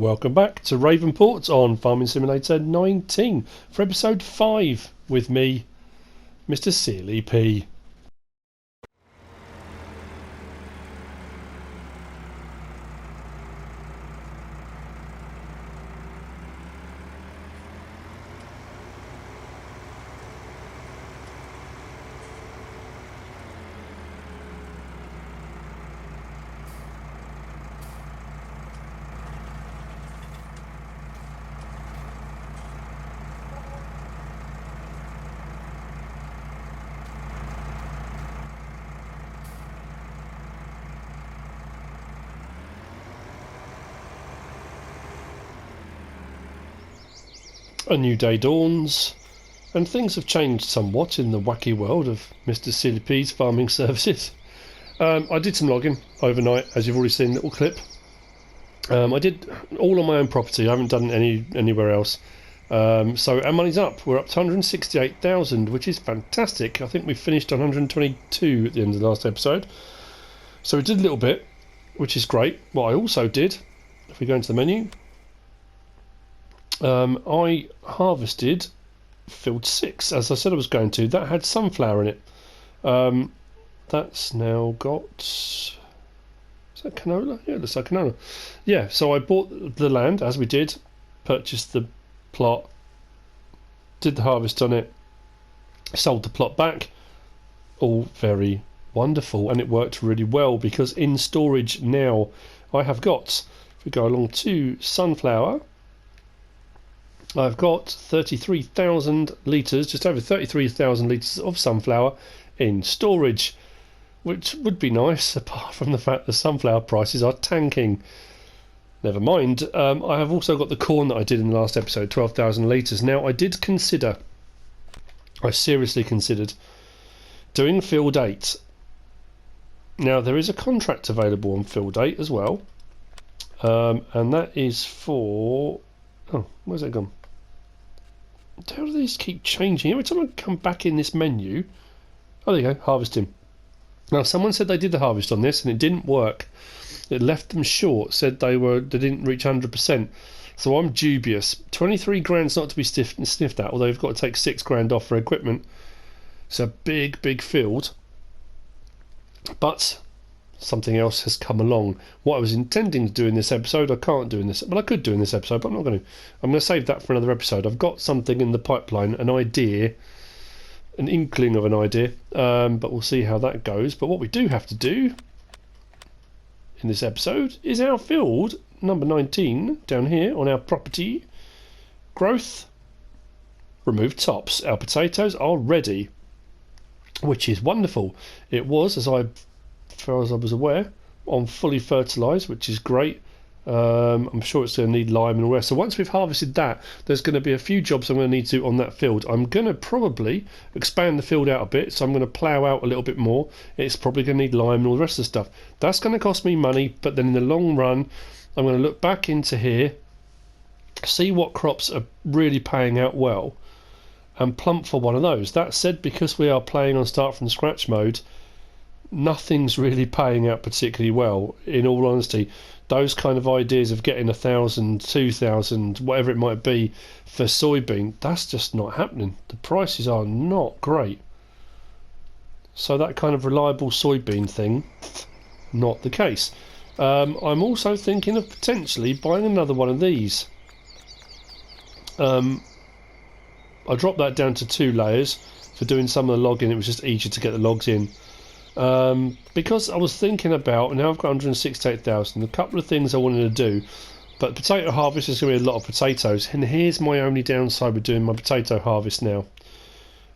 Welcome back to RAVENPORT on Farming Simulator 19 for episode 5 with me, MrSealyp. A new day dawns, and things have changed somewhat in the wacky world of MrSealyp's farming services. I did some logging overnight, as you've already seen, little clip. I did all on my own property. I haven't done anywhere else. So our money's up. We're up to 168,000, which is fantastic. I think we finished on 122 at the end of the last episode. So we did a little bit, which is great. What I also did, if we go into the menu, I harvested field 6, as I said I was going to. That had sunflower in it. That's now got... is that canola? Yeah, it looks like canola. Yeah, so I bought the land, as we did, purchased the plot, did the harvest on it, sold the plot back. All very wonderful, and it worked really well, because in storage now I have got, if we go along to sunflower, I've got 33,000 litres, just over 33,000 litres of sunflower in storage, which would be nice, apart from the fact the sunflower prices are tanking. Never mind. I have also got the corn that I did in the last episode, 12,000 litres. Now, I seriously considered doing field 8. Now, there is a contract available on field 8 as well, and that is for... oh, where's that gone? How do these keep changing? Every time I come back in this menu... oh, there you go, harvesting. Now, someone said they did the harvest on this and it didn't work. It left them short, said they didn't reach 100%. So I'm dubious. 23 grand's not to be sniffed at, although you've got to take 6 grand off for equipment. It's a big, big field. But something else has come along. What I was intending to do in this episode, I can't do in this. Well, I could do in this episode, but I'm not going to. I'm going to save that for another episode. I've got something in the pipeline, an idea, an inkling of an idea, but we'll see how that goes. But what we do have to do in this episode is our field number 19 down here on our property. Growth, remove tops. Our potatoes are ready, which is wonderful. It was, as far as I was aware, on fully fertilised, which is great. I'm sure it's going to need lime and all the rest. So once we've harvested that, there's going to be a few jobs I'm going to need to do on that field. I'm going to probably expand the field out a bit, so I'm going to plough out a little bit more. It's probably going to need lime and all the rest of the stuff. That's going to cost me money, but then in the long run, I'm going to look back into here, see what crops are really paying out well, and plump for one of those. That said, because we are playing on start from scratch mode, nothing's really paying out particularly well, in all honesty. Those kind of ideas of getting 1,000, 2,000, whatever it might be for soybean, that's just not happening. The prices are not great. So that kind of reliable soybean thing, not the case. I'm also thinking of potentially buying another one of these. I dropped that down to 2 layers for doing some of the logging. It was just easier to get the logs in. Because I was thinking about, now I've got 168,000, a couple of things I wanted to do, but potato harvest is going to be a lot of potatoes, and here's my only downside with doing my potato harvest now,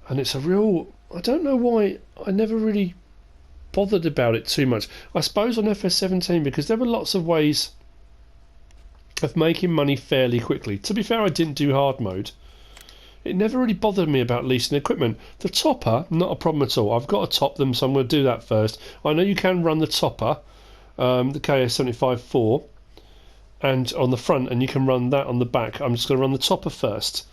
and it's a real, I don't know why I never really bothered about it too much. I suppose on FS17, because there were lots of ways of making money fairly quickly. To be fair, I didn't do hard mode. It never really bothered me about leasing equipment. The topper, not a problem at all. I've got to top them, so I'm going to do that first. I know you can run the topper, the KS75-4, and on the front, and you can run that on the back. I'm just going to run the topper first.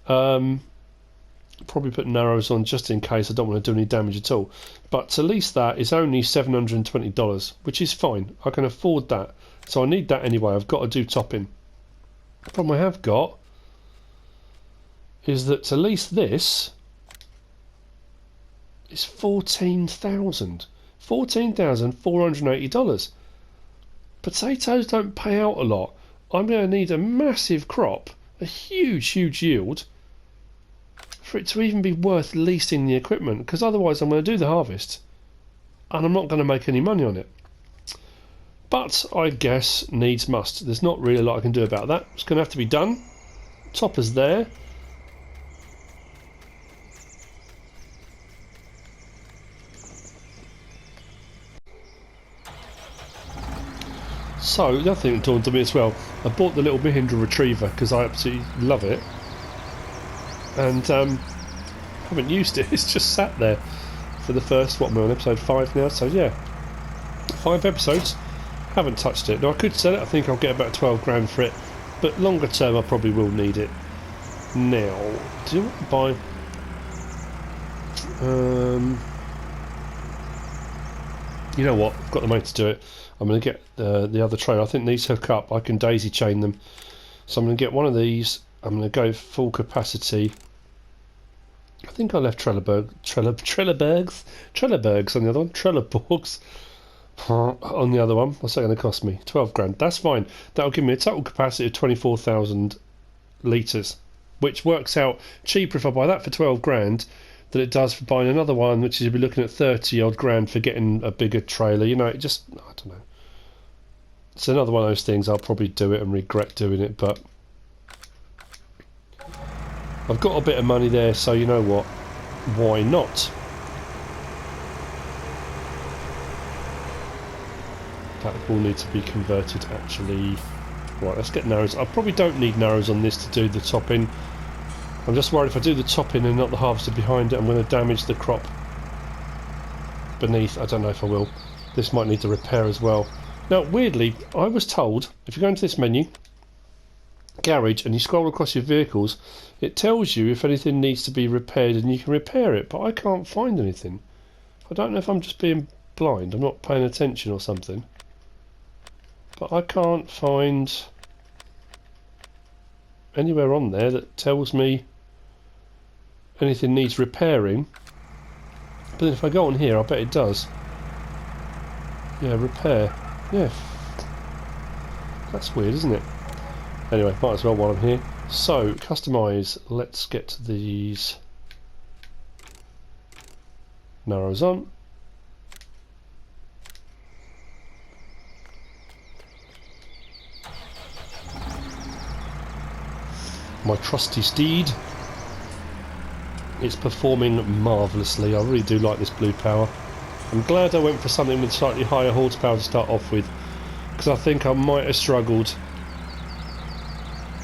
Probably put narrows on just in case I don't want to do any damage at all. But to lease that is only $720, which is fine. I can afford that. So I need that anyway. I've got to do topping. The problem I have got is that to lease this is $14,480. Potatoes don't pay out a lot. I'm going to need a massive crop, a huge yield, for it to even be worth leasing the equipment, because otherwise I'm going to do the harvest and I'm not going to make any money on it. But I guess needs must. There's not really a lot I can do about that. It's going to have to be done. Topper's there. So, the other thing that dawned on me as well, I bought the little Mahindra Retriever because I absolutely love it. And haven't used it, it's just sat there for the first, what, we're on episode 5 now, so yeah. 5 episodes, haven't touched it. Now I could sell it, I think I'll get about 12 grand for it, but longer term I probably will need it. Now, do you want to buy... you know what, I've got the money to do it. I'm going to get the other trailer. I think these hook up, I can daisy chain them. So I'm going to get one of these, I'm going to go full capacity. I think I left Trelleborgs on the other one, Trelleborgs on the other one. What's that going to cost me? 12 grand. That's fine. That'll give me a total capacity of 24,000 litres, which works out cheaper if I buy that for 12 grand than it does for buying another one, which is you'll be looking at 30 odd grand for getting a bigger trailer. You know, it just, I don't know. It's another one of those things, I'll probably do it and regret doing it, but I've got a bit of money there, so you know what, why not? That will need to be converted actually. Right, let's get narrows. I probably don't need narrows on this to do the topping. I'm just worried if I do the topping and not the harvester behind it, I'm going to damage the crop beneath. I don't know if I will. This might need to repair as well. Now, weirdly, I was told, if you go into this menu, garage, and you scroll across your vehicles, it tells you if anything needs to be repaired and you can repair it, but I can't find anything. I don't know if I'm just being blind, I'm not paying attention or something, but I can't find anywhere on there that tells me anything needs repairing. But then if I go on here, I bet it does. Yeah, repair. Yeah, that's weird, isn't it? Anyway, might as well while I'm here. So, customise, let's get these narrows on. My trusty steed. It's performing marvellously. I really do like this blue power. I'm glad I went for something with slightly higher horsepower to start off with, because I think I might have struggled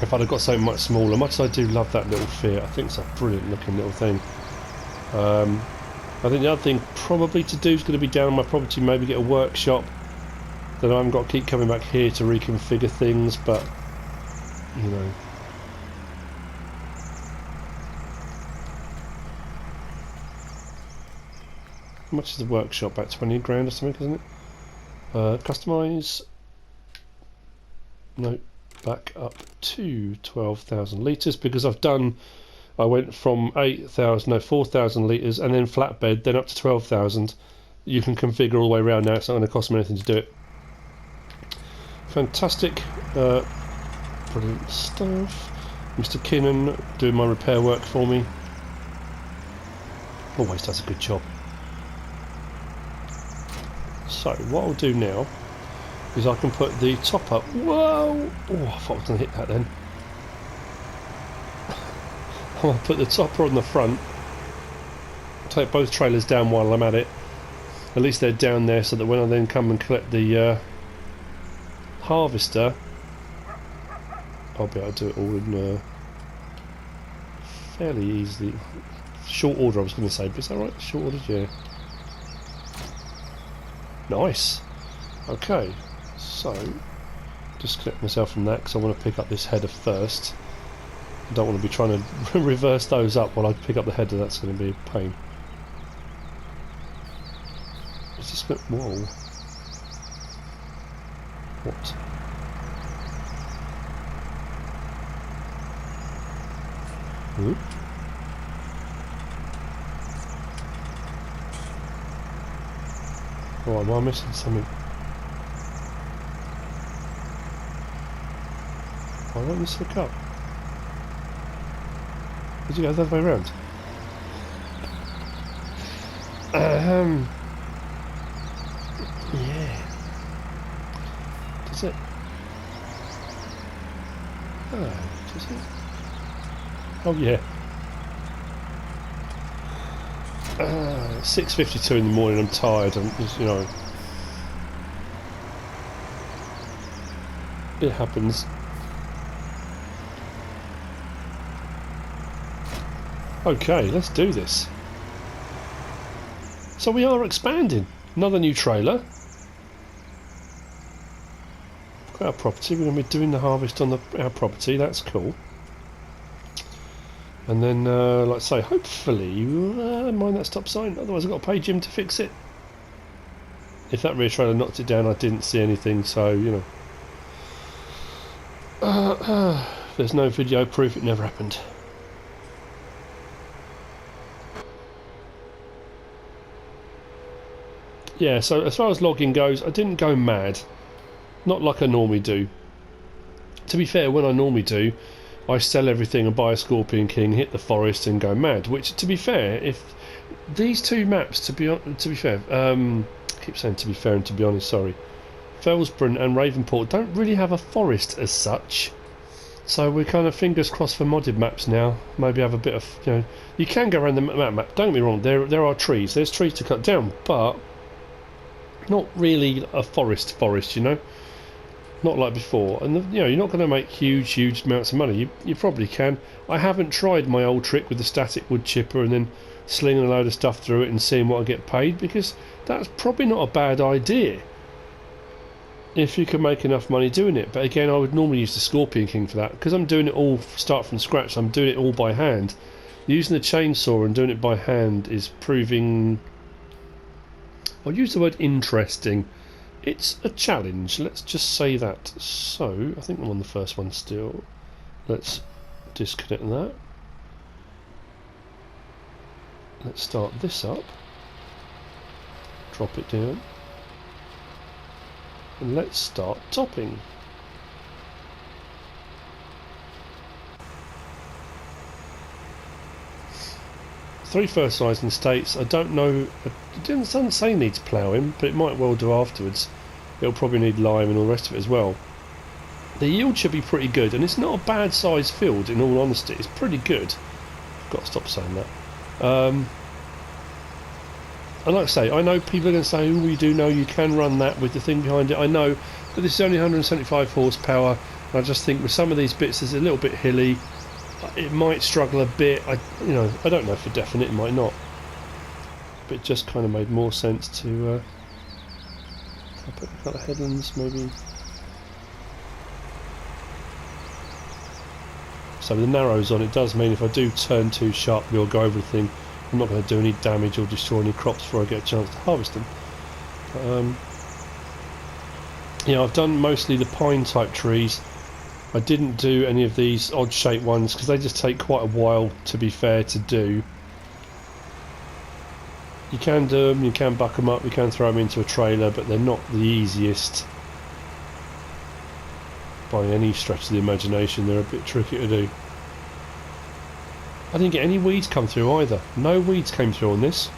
if I'd have got something much smaller. Much as I do love that little Fiat, I think it's a brilliant looking little thing. I think the other thing probably to do is going to be down on my property, maybe get a workshop. Then I haven't got to keep coming back here to reconfigure things, but you know. How much is the workshop? About 20 grand or something, isn't it? Customise. No, back up to 12,000 litres, because I went from 4,000 litres and then flatbed, then up to 12,000. You can configure all the way around now, it's not going to cost me anything to do it. Fantastic. Brilliant stuff. Mr. Kinnan doing my repair work for me. Always does a good job. So what I'll do now is I can put the top up. Whoa! Oh, I thought I was going to hit that then. I'll put the topper on the front. Take both trailers down while I'm at it. At least they're down there, so that when I then come and collect the harvester, I'll be able to do it all in fairly easily. Short order, I was going to say, but is that right? Short order, yeah. Nice. Okay, so disconnect myself from that because I want to pick up this header first. I don't want to be trying to reverse those up while I pick up the header. That's going to be a pain. Is this bit? Whoa. What? Ooh. Oh, am I missing something? Why won't this look up? Did you go the other way around? Yeah. Does it? Oh, does it? Oh yeah. 6:52 in the morning. I'm tired. I'm just, you know, it happens. Okay, let's do this. So we are expanding. Another new trailer. Got our property. We're going to be doing the harvest on our property. That's cool. And then, like I say, hopefully, mind that stop sign. Otherwise, I've got to pay Jim to fix it. If that rear trailer knocked it down, I didn't see anything. So you know, there's no video proof it never happened. Yeah, so as far as logging goes, I didn't go mad. Not like I normally do. To be fair, when I normally do, I sell everything and buy a Scorpion King, hit the forest and go mad. Which, to be fair, if these two maps, to be fair, I keep saying to be fair and to be honest, sorry, Felsbrunn and Ravenport don't really have a forest as such. So we're kind of fingers crossed for modded maps now. Maybe have a bit of, you know, you can go around the map. Don't get me wrong, there are trees. There's trees to cut down, but not really a forest, you know, not like before. And you know, you're not going to make huge amounts of money. You probably can. I haven't tried my old trick with the static wood chipper and then slinging a load of stuff through it and seeing what I get paid, because that's probably not a bad idea if you can make enough money doing it. But again, I would normally use the Scorpion King for that, because I'm doing it all start from scratch. I'm doing it all by hand. Using the chainsaw and doing it by hand is proving, I'll use the word interesting. It's a challenge, let's just say that. So, I think I'm on the first one still. Let's disconnect that. Let's start this up. Drop it down. And let's start topping. 3 fertilising states. I don't know, it doesn't say needs ploughing, but it might well do afterwards. It'll probably need lime and all the rest of it as well. The yield should be pretty good, and it's not a bad sized field in all honesty. It's pretty good. I've got to stop saying that. And like I say, I know people are going to say, oh, you do know you can run that with the thing behind it. I know, but this is only 175 horsepower, and I just think with some of these bits it's a little bit hilly. It might struggle a bit. I don't know for definite. It might not. But it just kind of made more sense to put a couple of headlands maybe. So with the narrows on, it does mean if I do turn too sharply or go over the thing, I'm not going to do any damage or destroy any crops before I get a chance to harvest them. I've done mostly the pine type trees. I didn't do any of these odd shaped ones because they just take quite a while, to be fair, to do. You can do them, you can buck them up, you can throw them into a trailer, but they're not the easiest by any stretch of the imagination. They're a bit tricky to do. I didn't get any weeds come through either. No weeds came through on this.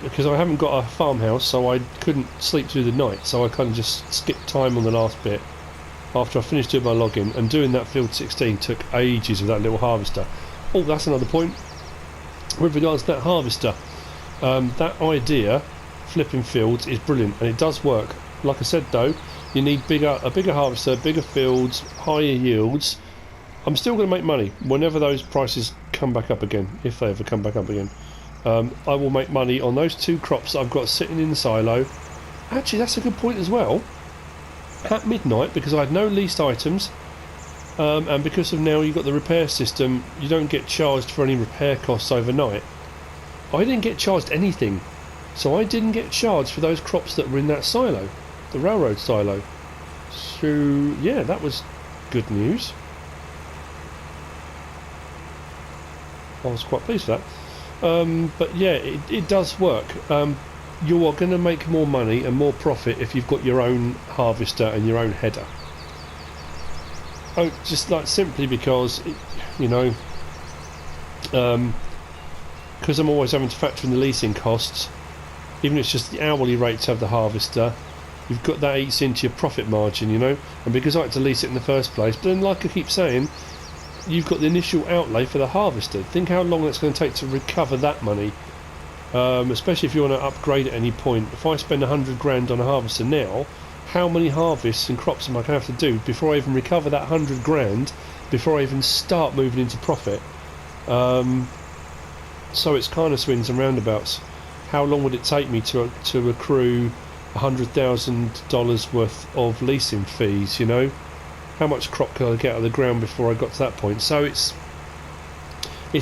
Because I haven't got a farmhouse, so I couldn't sleep through the night, so I kind of just skipped time on the last bit. After I finished doing my login, and doing that field 16 took ages with that little harvester. Oh, that's another point. With regards to that harvester, that idea, flipping fields, is brilliant, and it does work. Like I said though, you need a bigger harvester, bigger fields, higher yields. I'm still going to make money whenever those prices come back up again, if they ever come back up again. I will make money on those 2 crops that I've got sitting in the silo. Actually, that's a good point as well. At midnight, because I had no leased items, and because of now you've got the repair system, you don't get charged for any repair costs overnight. I didn't get charged anything, so I didn't get charged for those crops that were in that silo, the railroad silo. So yeah, that was good news. I was quite pleased with that. But yeah, it does work. You are going to make more money and more profit if you've got your own harvester and your own header. Oh, just like simply because, you know, because I'm always having to factor in the leasing costs, even if it's just the hourly rates of the harvester, you've got that eats into your profit margin, you know. And because I had to lease it in the first place, but then like I keep saying, you've got the initial outlay for the harvester. Think how long it's going to take to recover that money, especially if you want to upgrade at any point. If I spend 100 grand on a harvester now, how many harvests and crops am I going to have to do before I even recover that 100 grand, before I even start moving into profit? So it's kind of swings and roundabouts. How long would it take me to accrue $100,000 worth of leasing fees, you know? How much crop could I get out of the ground before I got to that point? So it's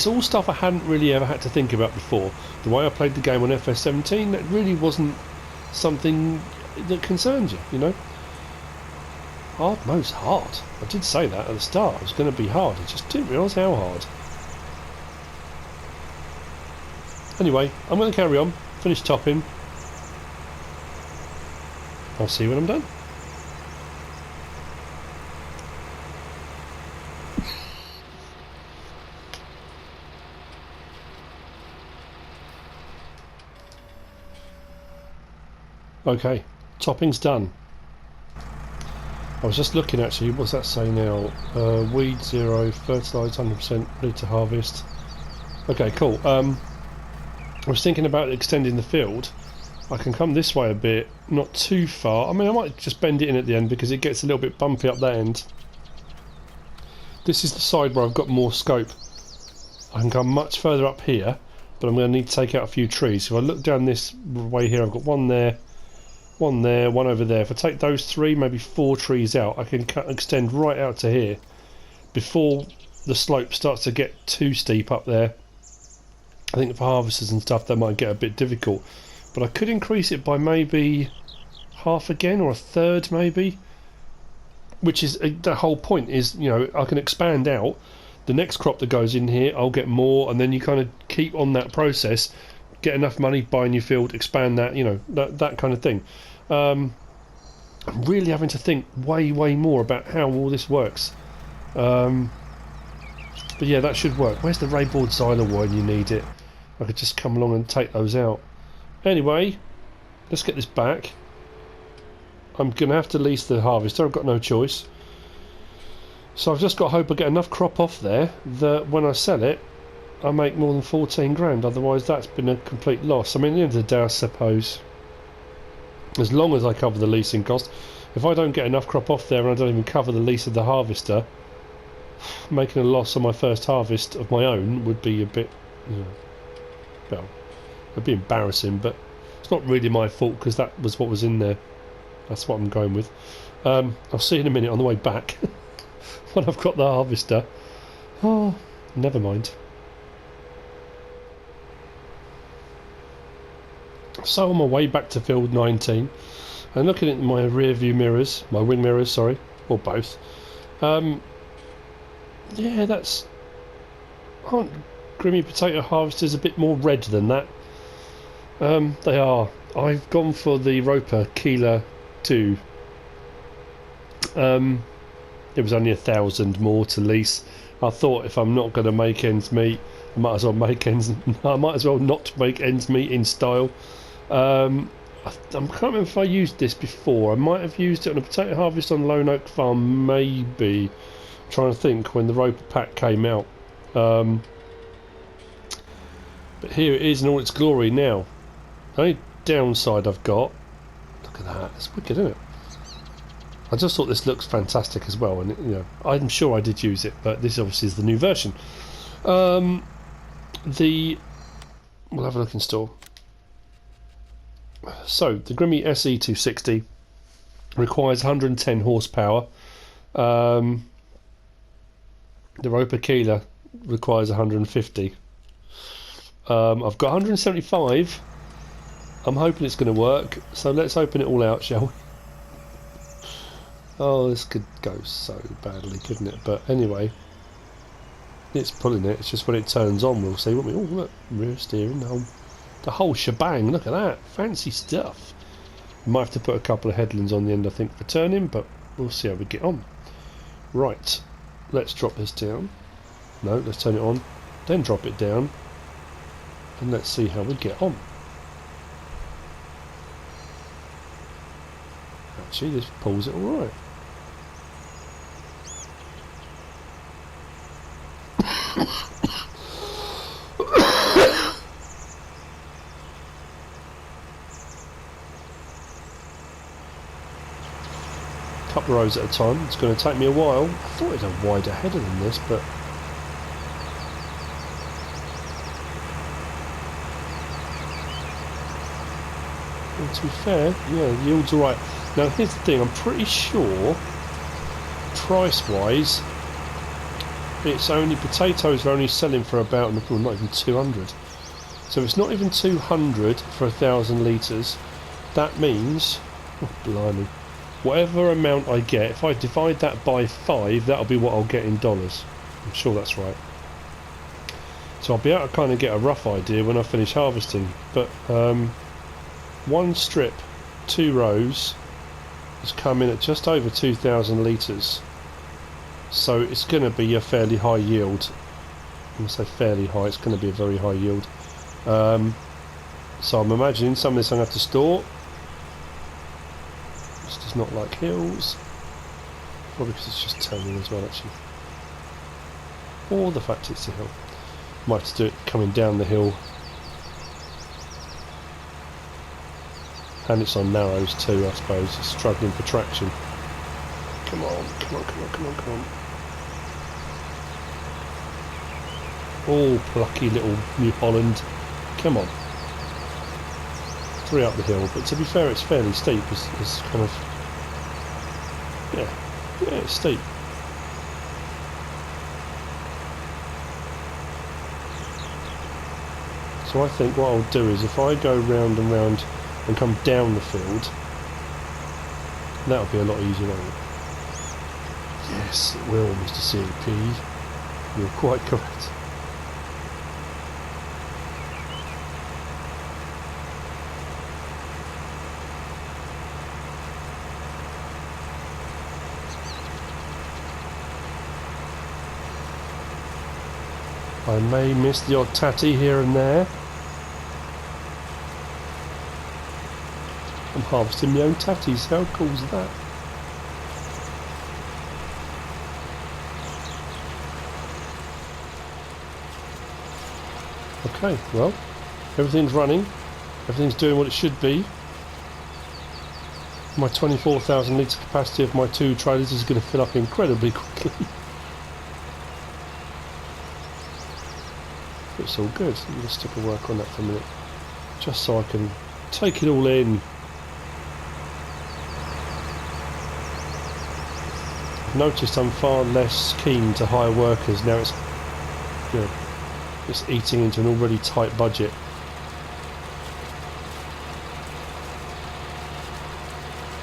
all stuff I hadn't really ever had to think about before. The way I played the game on FS17, that really wasn't something that concerns you, you know? Hard mode's hard. I did say that at the start. It was going to be hard. I just didn't realise how hard. Anyway, I'm going to carry on. Finish topping. I'll see you when I'm done. Okay, topping's done. I was just looking actually, what's that say now? Weed 0, fertilise 100%, ready to harvest. Okay, cool. I was thinking about extending the field. I can come this way a bit, not too far. I mean, I might just bend it in at the end because it gets a little bit bumpy up that end. This is the side where I've got more scope. I can come much further up here, but I'm going to need to take out a few trees. So if I look down this way here, I've got one there, one there, one over there. If I take those 3, maybe 4 trees out, I can extend right out to here before the slope starts to get too steep up there. I think for harvesters and stuff that might get a bit difficult, but I could increase it by maybe half again, or a third maybe, which is the whole point. Is, you know, I can expand out the next crop that goes in here, I'll get more, and then you kind of keep on that process, get enough money, buy a new field, expand that, you know, that kind of thing. I'm really having to think way more about how all this works. But yeah, that should work. Where's the ray board xylo when you need it? I could just come along and take those out. Anyway, let's get this back. I'm going to have to lease the harvester, I've got no choice. So I've just got to hope I get enough crop off there that when I sell it, I make more than 14 grand. Otherwise that's been a complete loss. I mean, at the end of the day, I suppose, as long as I cover the leasing cost, if I don't get enough crop off there and I don't even cover the lease of the harvester, making a loss on my first harvest of my own would be a bit, you know, well, it'd be embarrassing, but it's not really my fault because that was what was in there. That's what I'm going with. I'll see you in a minute on the way back when I've got the harvester. Oh, never mind. So on my way back to field 19 and looking at my rear view mirrors, my wing mirrors, sorry, or both. Yeah, that's... Aren't Grimme potato harvesters a bit more red than that? They are. I've gone for the ROPA Keiler 2. It was only 1,000 more to lease. I thought if I'm not going to make ends meet, I might as well not make ends meet in style. I can't remember if I used this before. I might have used it on a potato harvest on Lone Oak Farm, maybe. I'm trying to think when the ROPA pack came out. But here it is in all its glory now. The only downside I've got, look at that, it's wicked, isn't it? I just thought this looks fantastic as well, and you know, I'm sure I did use it, but this obviously is the new version. We'll have a look in store. So the Grimme SE260 requires 110 horsepower. The ROPA Keiler requires 150. I've got 175. I'm hoping it's going to work, so let's open it all out, shall we? Oh, this could go so badly, couldn't it? But anyway, It's pulling it. It's just when it turns on, we'll see. Won't we? Oh, look, rear steering, the whole shebang. Look at that, fancy stuff. We might have to put a couple of headlands on the end, I think, for turning, but we'll see how we get on. Right, let's drop this down. No, let's turn it on, then drop it down, and let's see how we get on. Actually, this pulls it all right. Couple of rows at a time. It's going to take me a while. I thought it had a wider header than this, but well, to be fair, yeah, the yield's alright. Now here's the thing, I'm pretty sure price wise it's only, potatoes are only selling for about, well, not even 200. So it's not even 200 for 1,000 litres. That means, oh blimey, whatever amount I get, if I divide that by 5, that'll be what I'll get in dollars. I'm sure that's right. So I'll be able to kind of get a rough idea when I finish harvesting. But one strip, 2 rows, has come in at just over 2,000 litres. So it's going to be a fairly high yield. I'm going to say fairly high, it's going to be a very high yield. So I'm imagining some of this I'm going to have to store. This does not like hills. Probably because it's just turning as well, actually. Or the fact it's a hill. Might have to do it coming down the hill. And it's on narrows too, I suppose. It's struggling for traction. Come on, come on, come on, come on, come on. Oh, plucky little New Holland. Come on. 3 up the hill, but to be fair, it's fairly steep. It's kind of... Yeah, it's steep. So I think what I'll do is if I go round and round and come down the field, that'll be a lot easier, won't it? Yes, it will, MrSealyp. You're quite correct. I may miss the odd tatty here and there. I'm harvesting my own tatties. How cool is that? Okay, well, everything's running. Everything's doing what it should be. My 24,000 litre capacity of my 2 trailers is going to fill up incredibly quickly. It's all good. I'm going to stick a work on that for a minute, just so I can take it all in. I've noticed I'm far less keen to hire workers now. It's, you know, it's eating into an already tight budget.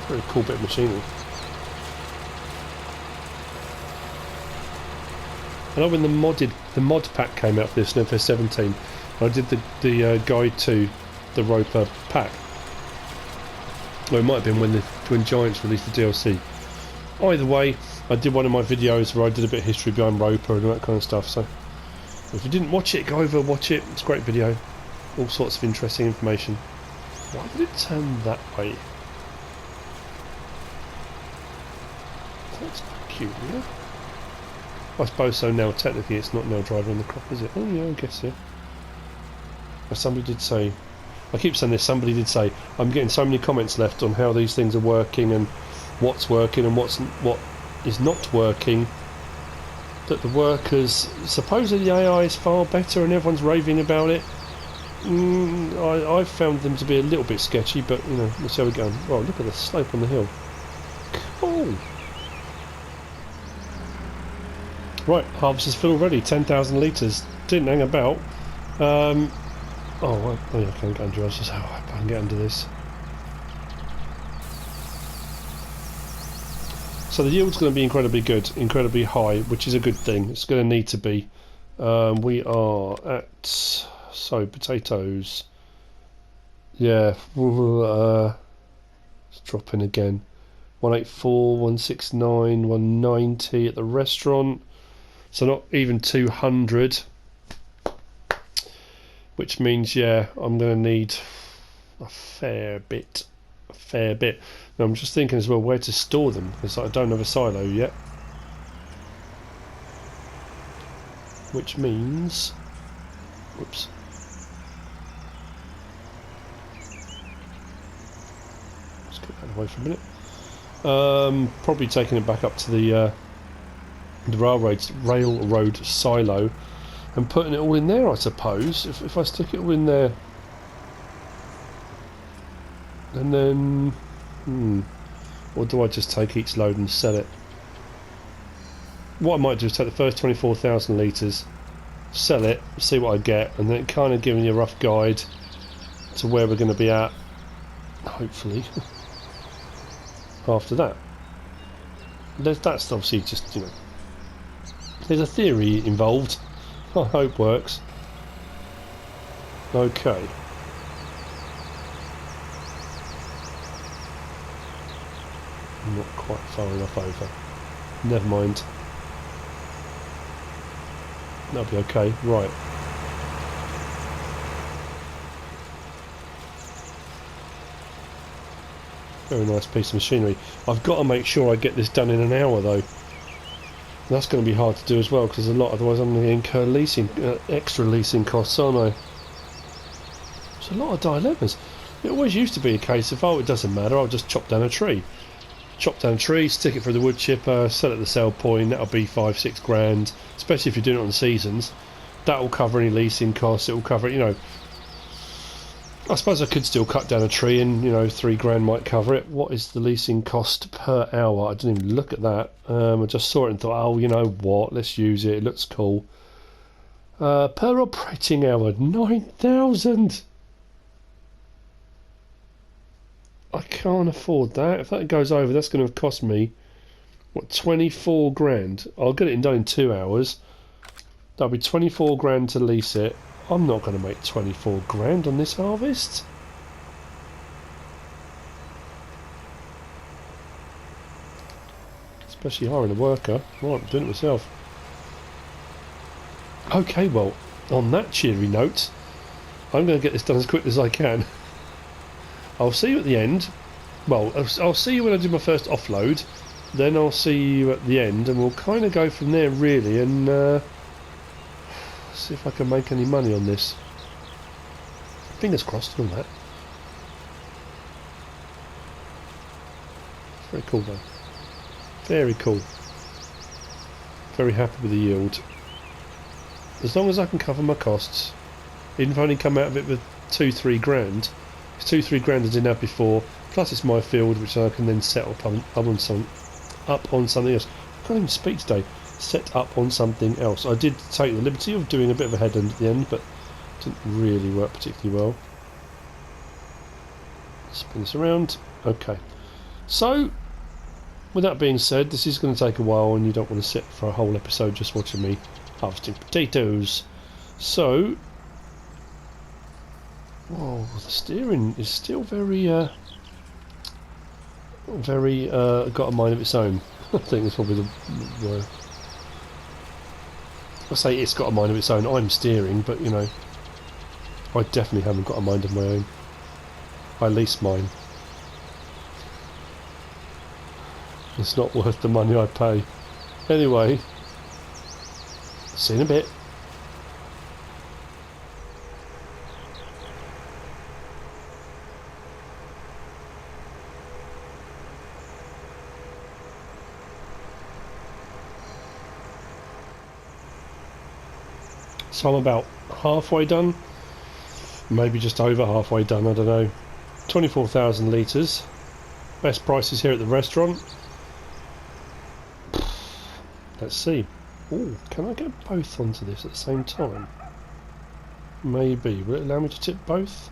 Very cool bit of machinery. I know when the mod pack came out for this, for 17, I did the guide to the ROPA pack. Or it might have been when Giants released the DLC. Either way, I did one of my videos where I did a bit of history behind ROPA and all that kind of stuff. So if you didn't watch it, go over and watch it. It's a great video. All sorts of interesting information. Why did it turn that way? That's peculiar. I suppose so now, technically it's not now driving on the crop, is it? Oh yeah, I guess so. But somebody did say, I keep saying this, somebody did say, I'm getting so many comments left on how these things are working and what's working and what is not working, that the workers, supposedly the AI is far better and everyone's raving about it. I've found them to be a little bit sketchy, but you know, we'll see how we go. Oh, look at the slope on the hill. Cool. Right, harvest is full already, 10,000 litres. Didn't hang about. Oh, yeah, I can't get under. I was just, I hope I can get under this. So the yield's going to be incredibly good, incredibly high, which is a good thing. It's going to need to be. We are at, so potatoes, yeah, it's dropping again. 184, 169, 190 at the restaurant, so not even 200, which means, yeah, I'm going to need a fair bit. Now I'm just thinking as well where to store them, because I don't have a silo yet, which means, whoops, let's get that away for a minute. Probably taking it back up to the railroad silo and putting it all in there, I suppose. If I stick it all in there, and then, or do I just take each load and sell it? What I might do is take the first 24,000 litres, sell it, see what I get, and then kind of giving you a rough guide to where we're going to be at, hopefully, after that. That's obviously just, you know, there's a theory involved. I hope works. Okay. Not quite far enough over. Never mind. That'll be okay. Right. Very nice piece of machinery. I've got to make sure I get this done in an hour though. That's going to be hard to do as well, because there's a lot, otherwise I'm going to incur leasing, extra leasing costs, aren't I? There's a lot of dilemmas. It always used to be a case of, oh, it doesn't matter, I'll just chop down a tree. Chop down a tree, stick it through the wood chipper, sell it at the sell point, that'll be 5-6 grand, especially if you're doing it on the seasons. That'll cover any leasing costs, it'll cover, you know. I suppose I could still cut down a tree and, you know, 3 grand might cover it. What is the leasing cost per hour? I didn't even look at that. I just saw it and thought, oh, you know what, let's use it, it looks cool. Per operating hour, 9,000. I can't afford that. If that goes over, that's going to cost me, what, 24 grand? I'll get it done in 2 hours. That'll be 24 grand to lease it. I'm not going to make 24 grand on this harvest. Especially hiring a worker. Right, I'm doing it myself. Okay, well, on that cheery note, I'm going to get this done as quick as I can. I'll see you at the end. Well, I'll see you when I do my first offload. Then I'll see you at the end, and we'll kind of go from there, really, and see if I can make any money on this. Fingers crossed on that. Very cool though. Very cool. Very happy with the yield. As long as I can cover my costs, even if I only come out of it with 2-3 grand. It's 2-3 grand I didn't have before. Plus it's my field, which I can then set up on something else. I can't even speak today. Set up on something else. I did take the liberty of doing a bit of a head end at the end, but it didn't really work particularly well. Spin this around. Okay. So, with that being said, this is going to take a while, and you don't want to sit for a whole episode just watching me harvesting potatoes. So, whoa, the steering is still very, got a mind of its own. I think that's probably the word. I say it's got a mind of its own. I'm steering, but you know, I definitely haven't got a mind of my own. I lease mine. It's not worth the money I pay. Anyway, see you in a bit. So I'm about halfway done, maybe just over halfway done, I don't know. 24,000 litres. Best prices here at the restaurant. Let's see. Ooh, can I get both onto this at the same time? Maybe. Will it allow me to tip both?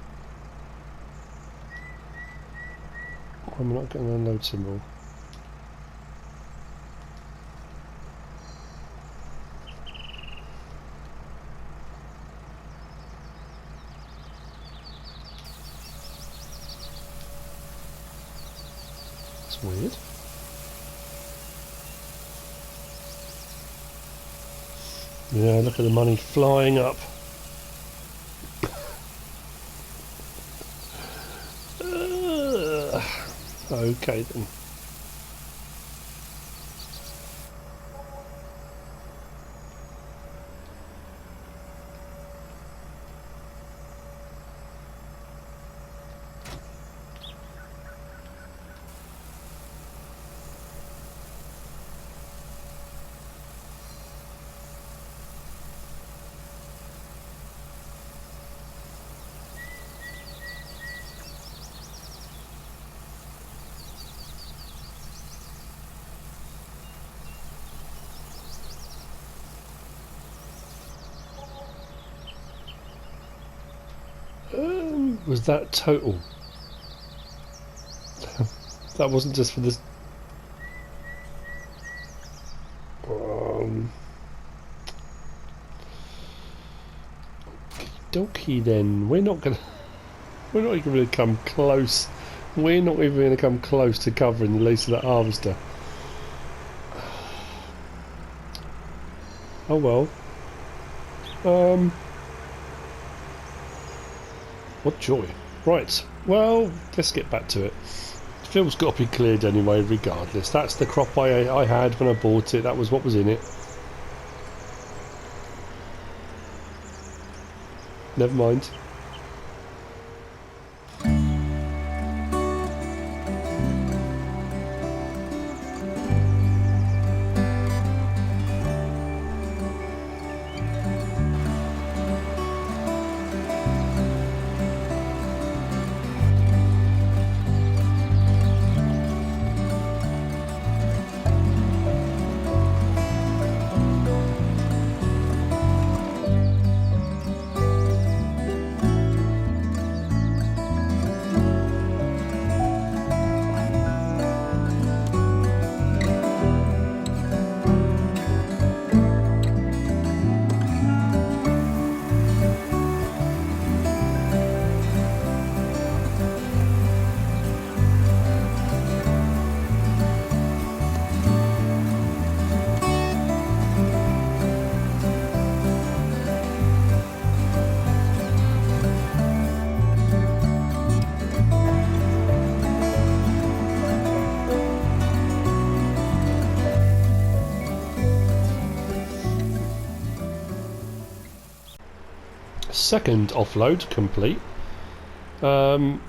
I'm not getting an unload symbol. That's weird. Yeah, look at the money flying up. Okay then. Was that total? That wasn't just for this. Dokey then. We're not even going to come close. We're not even going to come close to covering the lease of that harvester. Oh well. What joy. Right, well, let's get back to it. The field's got to be cleared anyway, regardless. That's the crop I had when I bought it. That was what was in it. Never mind. Second offload complete. I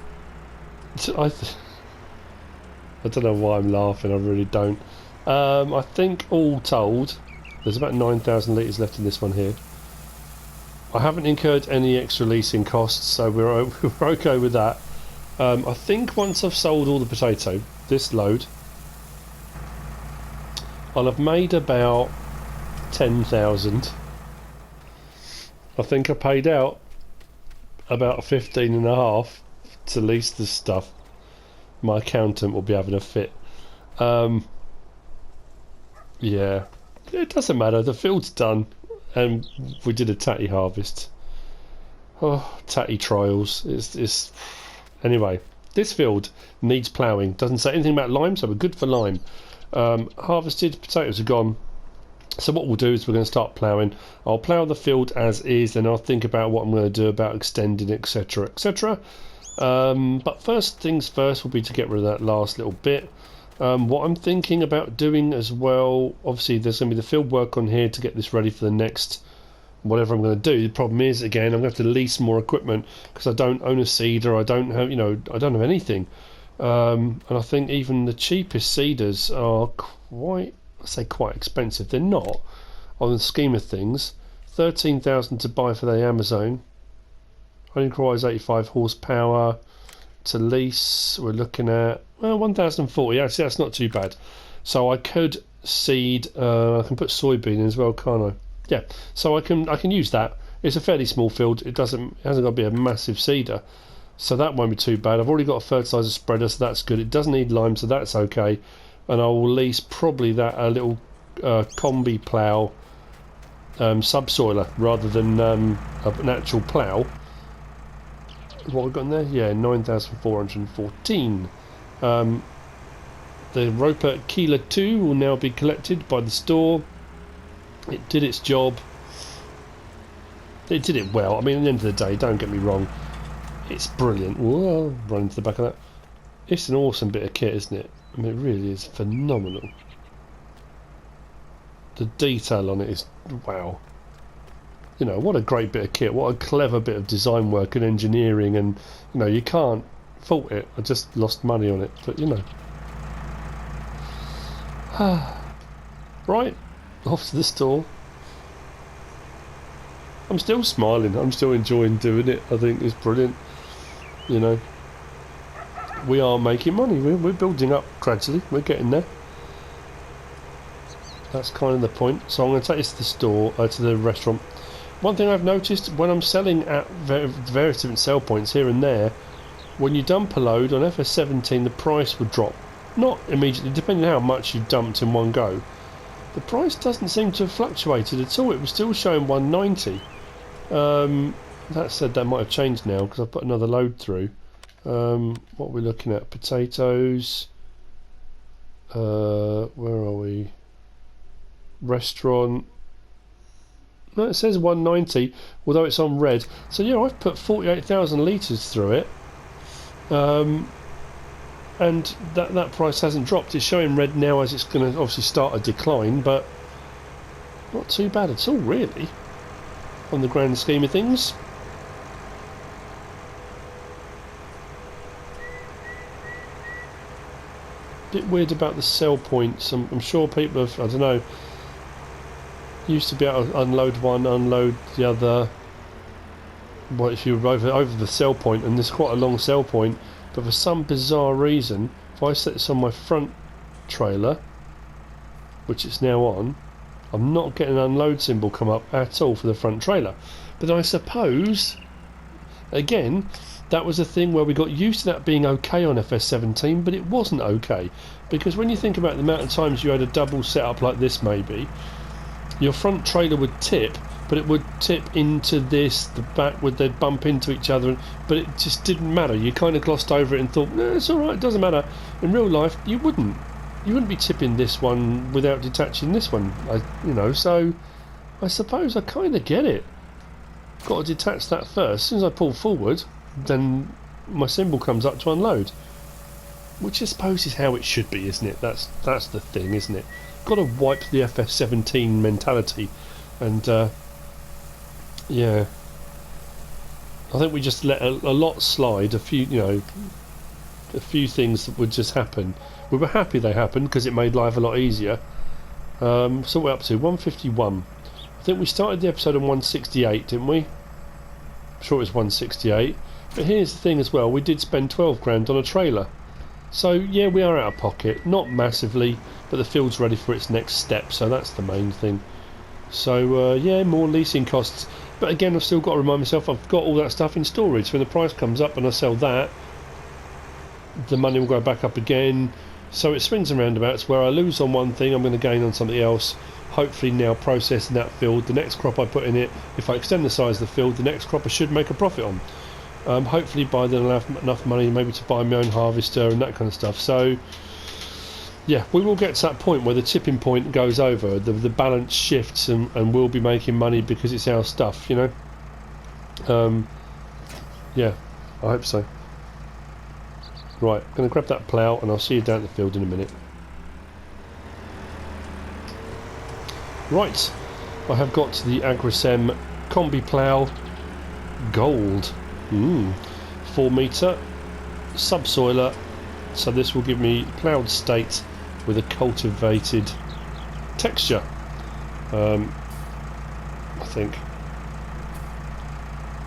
don't know why I'm laughing, I really don't. I think all told there's about 9,000 litres left in this one here. I haven't incurred any extra leasing costs, so we're okay with that. I think once I've sold all the potato, this load, I'll have made about 10,000. I think I paid out about 15.5 to lease the stuff. My accountant will be having a fit. Yeah, it doesn't matter. The field's done, and we did a tatty harvest. Oh, tatty trials. It's anyway. This field needs ploughing. Doesn't say anything about lime, so we're good for lime. Harvested potatoes are gone. So what we'll do is we're going to start ploughing. I'll plough the field as is, then I'll think about what I'm going to do about extending, etc, etc. But first things first will be to get rid of that last little bit. What I'm thinking about doing as well, obviously there's going to be the field work on here to get this ready for the next whatever I'm going to do. The problem is, again, I'm going to have to lease more equipment because I don't own a seeder, I don't have, I don't have anything. And I think even the cheapest seeders are quite expensive. They're not, on the scheme of things. 13,000 to buy for the Amazon. Only requires 85 horsepower. To lease, we're looking at 1,040. Actually, that's not too bad. So I could seed. I can put soybean in as well, can't I? Yeah. So I can use that. It's a fairly small field. It hasn't got to be a massive seeder. So that won't be too bad. I've already got a fertilizer spreader, so that's good. It doesn't need lime, so that's okay. And I will lease probably that little Combiplow subsoiler rather than an actual plough. What we've got in there? Yeah, 9,414. The ROPA Keiler 2 will now be collected by the store. It did its job. It did it well. I mean, at the end of the day, don't get me wrong, it's brilliant. Whoa, run into the back of that. It's an awesome bit of kit, isn't it? I mean, it really is phenomenal. The detail on it is wow. You know, what a great bit of kit. What a clever bit of design work and engineering, and you know, you can't fault it. I just lost money on it, but you know. Right, off to the store. I'm still smiling. I'm still enjoying doing it. I think it's brilliant. You know, we are making money. We're building up gradually. We're getting there. That's kind of the point. So I'm going to take this to the store, to the restaurant. One thing I've noticed when I'm selling at various different sell points here and there, when you dump a load on FS17, the price would drop. Not immediately, depending on how much you dumped in one go. The price doesn't seem to have fluctuated at all. It was still showing 190. That said, that might have changed now because I've put another load through. What are we looking at? Potatoes. Where are we? Restaurant. No, it says 190, although it's on red. So yeah, I've put 48,000 litres through it. And that price hasn't dropped. It's showing red now as it's going to obviously start a decline, but not too bad at all, really, on the grand scheme of things. Bit weird about the sell points. I'm sure people have, I don't know, used to be able to unload one, unload the other. Well, if you're over the sell point, and there's quite a long sell point, but for some bizarre reason, if I set this on my front trailer, which it's now on, I'm not getting an unload symbol come up at all for the front trailer. But I suppose, again, that was a thing where we got used to that being okay on FS17, but it wasn't okay. Because when you think about the amount of times you had a double setup like this, maybe, your front trailer would tip, but it would tip into this, the back would then bump into each other, but it just didn't matter. You kind of glossed over it and thought, no, it's alright, it doesn't matter. In real life, you wouldn't be tipping this one without detaching this one, you know, so I suppose I kind of get it. Got to detach that first. As soon as I pull forward, then my symbol comes up to unload, which I suppose is how it should be, isn't it? That's the thing, isn't it? Got to wipe the FS17 mentality, and yeah, I think we just let a lot slide. A few things that would just happen. We were happy they happened because it made life a lot easier. So we're up to 151. I think we started the episode on 168, didn't we? I'm sure it was 168. But here's the thing as well, we did spend 12 grand on a trailer. So yeah, we are out of pocket, not massively, but the field's ready for its next step, so that's the main thing. So yeah, more leasing costs. But again, I've still got to remind myself I've got all that stuff in storage. When the price comes up and I sell that, the money will go back up again. So it swings and roundabouts. Where I lose on one thing, I'm going to gain on something else. Hopefully now processing that field, the next crop I put in it, if I extend the size of the field, the next crop I should make a profit on. Hopefully by then I'll have enough money maybe to buy my own harvester and that kind of stuff. So yeah, we will get to that point where the tipping point goes over, the balance shifts, and we'll be making money because it's our stuff, you know. Yeah, I hope so. Right, I'm going to grab that plough and I'll see you down at the field in a minute. Right, I have got the Agrisem Combiplow Gold. 4 metre subsoiler, so this will give me ploughed state with a cultivated texture. I think.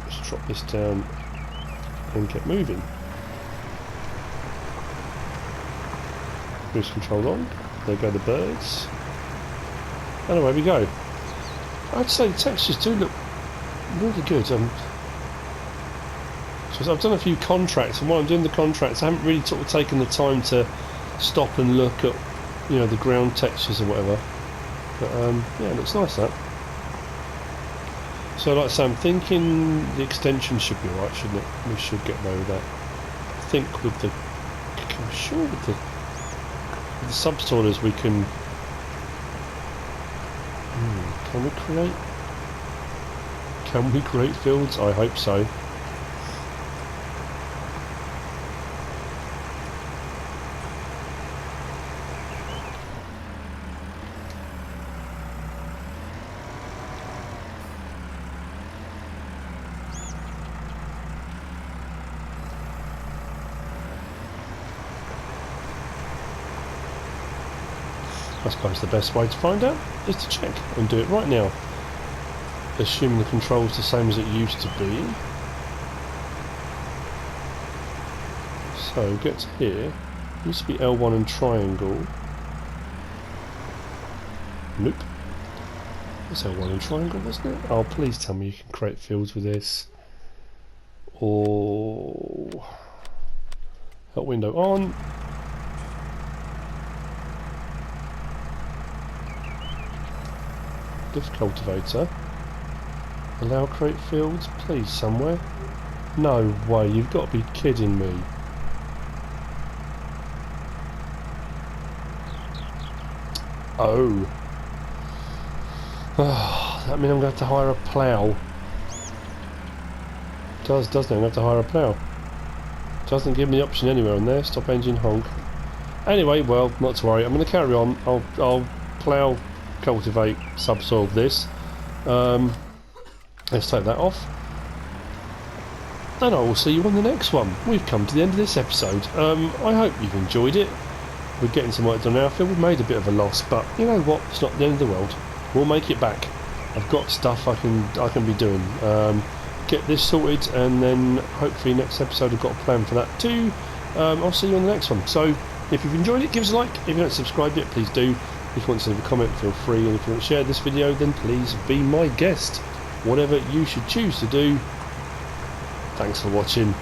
Let's drop this down and get moving. Cruise control on. There go the birds. And away we go. I'd say the textures do look really good. So I've done a few contracts, and while I'm doing the contracts, I haven't really sort of taken the time to stop and look at, you know, the ground textures or whatever. But yeah, it looks nice, that. So like I say, I'm thinking the extension should be alright, shouldn't it? We should get away with that. I think with the, I'm sure with the With the subsoilers we can... can we create... Can we create fields? I hope so. I suppose the best way to find out is to check and do it right now. Assuming the control's the same as it used to be. So get to here. It used to be L1 and triangle. Nope. It's L1 and triangle, wasn't it? Oh, please tell me you can create fields with this. Or... help window on. Lift cultivator. Allow create fields, please, somewhere. No way, you've got to be kidding me. Oh. That means I'm going to have to hire a plough. Doesn't it? I'm going to have to hire a plough. Doesn't give me the option anywhere on there. Stop engine honk. Anyway, well, not to worry. I'm going to carry on. I'll plough, cultivate, subsoil this. Let's take that off. And I will see you on the next one. We've come to the end of this episode. I hope you've enjoyed it. We're getting some work done now. I feel we've made a bit of a loss, but you know what? It's not the end of the world. We'll make it back. I've got stuff I can be doing. Get this sorted, and then hopefully next episode I've got a plan for that too. I'll see you on the next one. So if you've enjoyed it, give us a like. If you haven't subscribed yet, please do. If you want to leave a comment, feel free. And if you want to share this video, then please be my guest. Whatever you should choose to do. Thanks for watching.